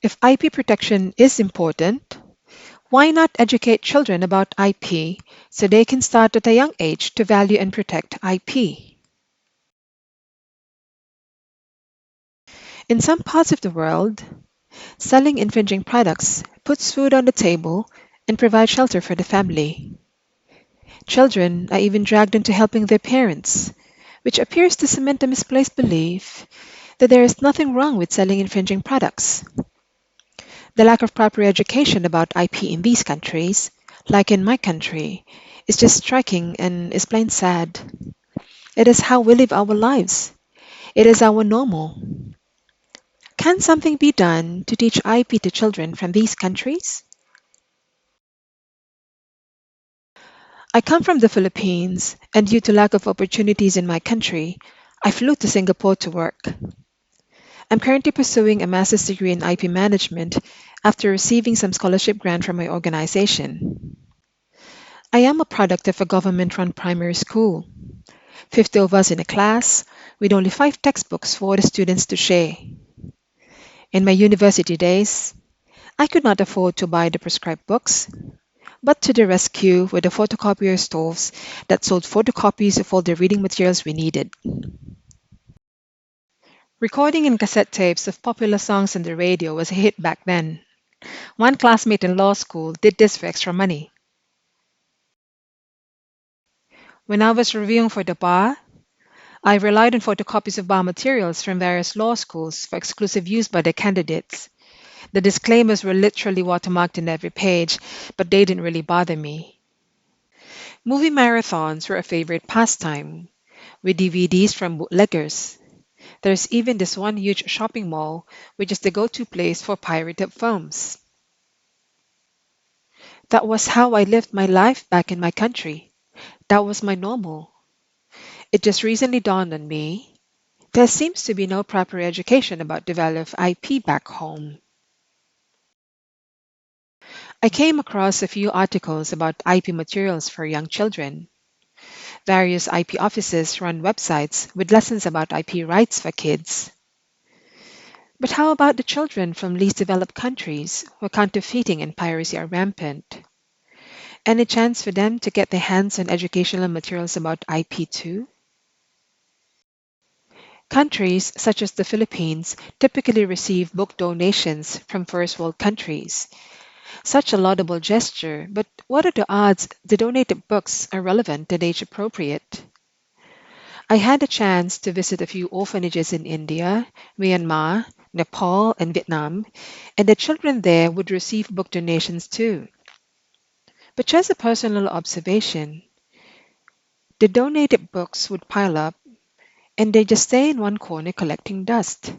If IP protection is important, why not educate children about IP so they can start at a young age to value and protect IP? In some parts of the world, selling infringing products puts food on the table and provides shelter for the family. Children are even dragged into helping their parents, which appears to cement a misplaced belief that there is nothing wrong with selling infringing products. The lack of proper education about IP in these countries, like in my country, is just striking and is plain sad. It is how we live our lives. It is our normal. Can something be done to teach IP to children from these countries? I come from the Philippines, and due to lack of opportunities in my country, I flew to Singapore to work. I'm currently pursuing a master's degree in IP management after receiving some scholarship grant from my organization. I am a product of a government-run primary school. 50 of us in a class, with only 5 textbooks for the students to share. In my university days, I could not afford to buy the prescribed books, but to the rescue were the photocopier stores that sold photocopies of all the reading materials we needed. Recording in cassette tapes of popular songs on the radio was a hit back then. One classmate in law school did this for extra money. When I was reviewing for the bar, I relied on photocopies of bar materials from various law schools for exclusive use by their candidates. The disclaimers were literally watermarked in every page, but they didn't really bother me. Movie marathons were a favorite pastime, with DVDs from bootleggers. There's even this one huge shopping mall, which is the go-to place for pirated films. That was how I lived my life back in my country. That was my normal. It just recently dawned on me. There seems to be no proper education about the value of IP back home. I came across a few articles about IP materials for young children. Various IP offices run websites with lessons about IP rights for kids. But how about the children from least developed countries where counterfeiting and piracy are rampant? Any chance for them to get their hands on educational materials about IP too? Countries such as the Philippines typically receive book donations from first world countries. Such a laudable gesture, but what are the odds the donated books are relevant and age appropriate? I had a chance to visit a few orphanages in India, Myanmar, Nepal, and Vietnam, and the children there would receive book donations too. But just a personal observation, the donated books would pile up and they just stay in one corner collecting dust.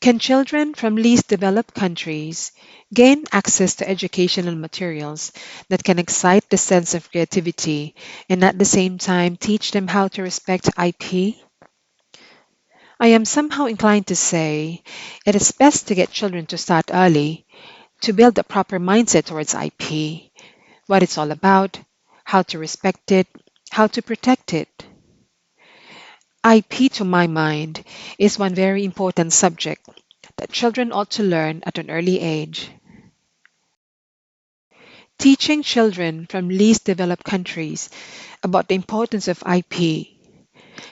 Can children from least developed countries gain access to educational materials that can excite the sense of creativity and at the same time teach them how to respect IP? I am somehow inclined to say it is best to get children to start early to build a proper mindset towards IP, what it's all about, how to respect it, how to protect it. IP, to my mind, is one very important subject that children ought to learn at an early age. Teaching children from least developed countries about the importance of IP.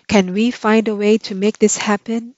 Can we find a way to make this happen?